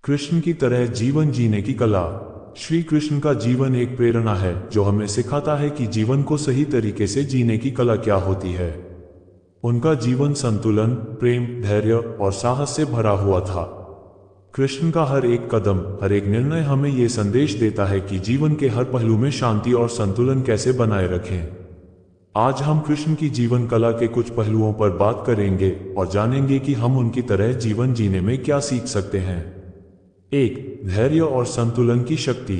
कृष्ण की तरह जीवन जीने की कला। श्री कृष्ण का जीवन एक प्रेरणा है जो हमें सिखाता है कि जीवन को सही तरीके से जीने की कला क्या होती है। उनका जीवन संतुलन, प्रेम, धैर्य और साहस से भरा हुआ था। कृष्ण का हर एक कदम, हर एक निर्णय हमें ये संदेश देता है कि जीवन के हर पहलू में शांति और संतुलन कैसे बनाए रखें। आज हम कृष्ण की जीवन कला के कुछ पहलुओं पर बात करेंगे और जानेंगे कि हम उनकी तरह जीवन जीने में क्या सीख सकते हैं। 1. धैर्य और संतुलन की शक्ति।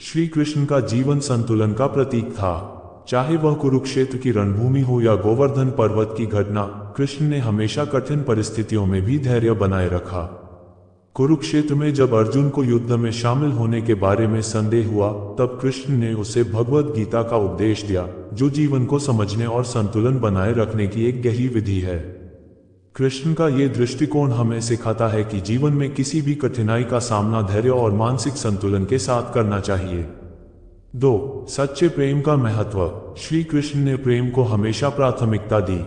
श्री कृष्ण का जीवन संतुलन का प्रतीक था। चाहे वह कुरुक्षेत्र की रणभूमि हो या गोवर्धन पर्वत की घटना, कृष्ण ने हमेशा कठिन परिस्थितियों में भी धैर्य बनाए रखा। कुरुक्षेत्र में जब अर्जुन को युद्ध में शामिल होने के बारे में संदेह हुआ, तब कृष्ण ने उसे भगवद गीता का उपदेश दिया, जो जीवन को समझने और संतुलन बनाए रखने की एक गहरी विधि है। कृष्ण का ये दृष्टिकोण हमें सिखाता है कि जीवन में किसी भी कठिनाई का सामना धैर्य और मानसिक संतुलन के साथ करना चाहिए। 2. सच्चे प्रेम का महत्व। श्री कृष्ण ने प्रेम को हमेशा प्राथमिकता दी।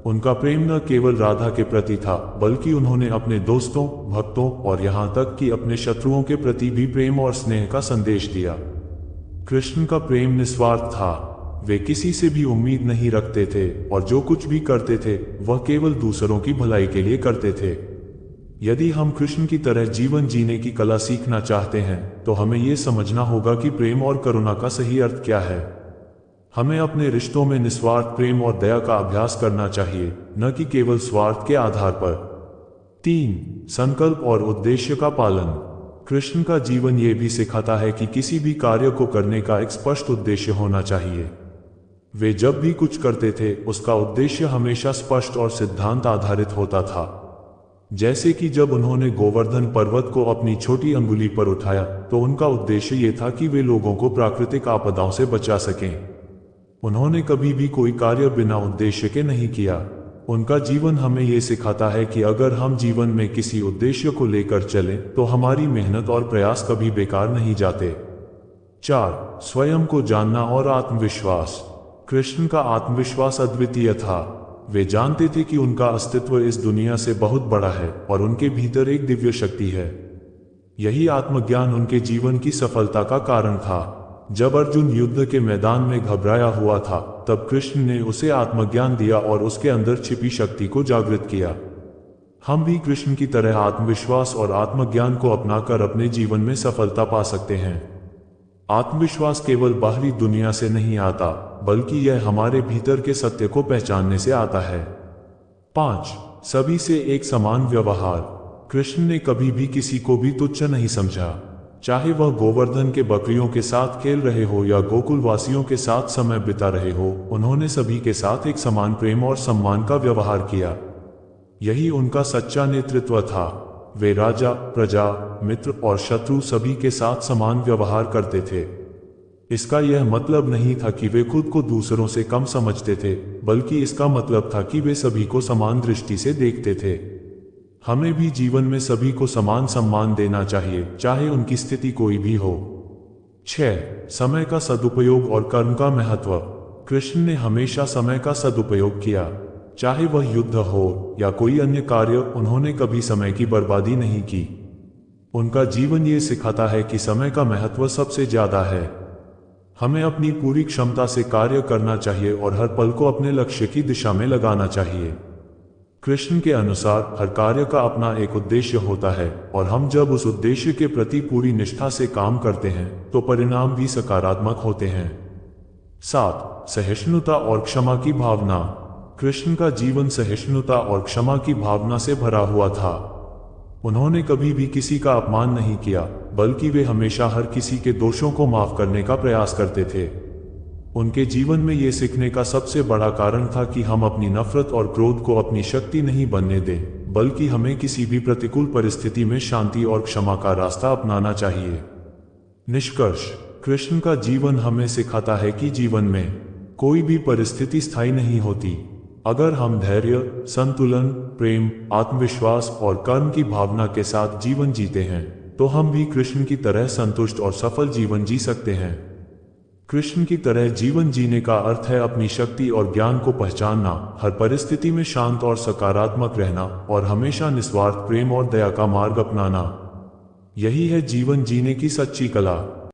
उनका प्रेम न केवल राधा के प्रति था, बल्कि उन्होंने अपने दोस्तों, भक्तों और यहाँ तक कि अपने शत्रुओं के प्रति भी प्रेम और स्नेह का संदेश दिया। कृष्ण का प्रेम निस्वार्थ था। वे किसी से भी उम्मीद नहीं रखते थे और जो कुछ भी करते थे वह केवल दूसरों की भलाई के लिए करते थे। यदि हम कृष्ण की तरह जीवन जीने की कला सीखना चाहते हैं तो हमें यह समझना होगा कि प्रेम और करुणा का सही अर्थ क्या है। हमें अपने रिश्तों में निस्वार्थ प्रेम और दया का अभ्यास करना चाहिए, न कि केवल स्वार्थ के आधार पर। 3. संकल्प और उद्देश्य का पालन। कृष्ण का जीवन ये भी सिखाता है कि किसी भी कार्य को करने का एक स्पष्ट उद्देश्य होना चाहिए। वे जब भी कुछ करते थे उसका उद्देश्य हमेशा स्पष्ट और सिद्धांत आधारित होता था। जैसे कि जब उन्होंने गोवर्धन पर्वत को अपनी छोटी अंगुली पर उठाया तो उनका उद्देश्य ये था कि वे लोगों को प्राकृतिक आपदाओं से बचा सकें। उन्होंने कभी भी कोई कार्य बिना उद्देश्य के नहीं किया। उनका जीवन हमें ये सिखाता है कि अगर हम जीवन में किसी उद्देश्य को लेकर चलें तो हमारी मेहनत और प्रयास कभी बेकार नहीं जाते। 4. स्वयं को जानना और आत्मविश्वास। कृष्ण का आत्मविश्वास अद्वितीय था। वे जानते थे कि उनका अस्तित्व इस दुनिया से बहुत बड़ा है और उनके भीतर एक दिव्य शक्ति है। यही आत्मज्ञान उनके जीवन की सफलता का कारण था। जब अर्जुन युद्ध के मैदान में घबराया हुआ था, तब कृष्ण ने उसे आत्मज्ञान दिया और उसके अंदर छिपी शक्ति को जागृत किया। हम भी कृष्ण की तरह आत्मविश्वास और आत्मज्ञान को अपनाकर अपने जीवन में सफलता पा सकते हैं। आत्मविश्वास केवल बाहरी दुनिया से नहीं आता, बल्कि यह हमारे भीतर के सत्य को पहचानने से आता है। 5. सभी से एक समान व्यवहार। कृष्ण ने कभी भी किसी को भी तुच्छ नहीं समझा। चाहे वह गोवर्धन के बकरियों के साथ खेल रहे हो या गोकुल वासियों के साथ समय बिता रहे हो, उन्होंने सभी के साथ एक समान प्रेम और सम्मान का व्यवहार किया। यही उनका सच्चा नेतृत्व था। वे राजा, प्रजा, मित्र और शत्रु सभी के साथ समान व्यवहार करते थे। इसका यह मतलब नहीं था कि वे खुद को दूसरों से कम समझते थे, बल्कि इसका मतलब था कि वे सभी को समान दृष्टि से देखते थे। हमें भी जीवन में सभी को समान सम्मान देना चाहिए, चाहे उनकी स्थिति कोई भी हो। 6. समय का सदुपयोग और कर्म का महत्व। कृष्ण ने हमेशा समय का सदुपयोग किया। चाहे वह युद्ध हो या कोई अन्य कार्य, उन्होंने कभी समय की बर्बादी नहीं की। उनका जीवन ये सिखाता है कि समय का महत्व सबसे ज्यादा है। हमें अपनी पूरी क्षमता से कार्य करना चाहिए और हर पल को अपने लक्ष्य की दिशा में लगाना चाहिए। कृष्ण के अनुसार हर कार्य का अपना एक उद्देश्य होता है और हम जब उस उद्देश्य के प्रति पूरी निष्ठा से काम करते हैं तो परिणाम भी सकारात्मक होते हैं। 7. सहिष्णुता और क्षमा की भावना। कृष्ण का जीवन सहिष्णुता और क्षमा की भावना से भरा हुआ था। उन्होंने कभी भी किसी का अपमान नहीं किया, बल्कि वे हमेशा हर किसी के दोषों को माफ करने का प्रयास करते थे। उनके जीवन में ये सीखने का सबसे बड़ा कारण था कि हम अपनी नफरत और क्रोध को अपनी शक्ति नहीं बनने दें, बल्कि हमें किसी भी प्रतिकूल परिस्थिति में शांति और क्षमा का रास्ता अपनाना चाहिए। निष्कर्ष, कृष्ण का जीवन हमें सिखाता है कि जीवन में कोई भी परिस्थिति स्थायी नहीं होती। अगर हम धैर्य, संतुलन, प्रेम, आत्मविश्वास और कर्म की भावना के साथ जीवन जीते हैं तो हम भी कृष्ण की तरह संतुष्ट और सफल जीवन जी सकते हैं। कृष्ण की तरह जीवन जीने का अर्थ है अपनी शक्ति और ज्ञान को पहचानना, हर परिस्थिति में शांत और सकारात्मक रहना और हमेशा निस्वार्थ प्रेम और दया का मार्ग अपनाना। यही है जीवन जीने की सच्ची कला।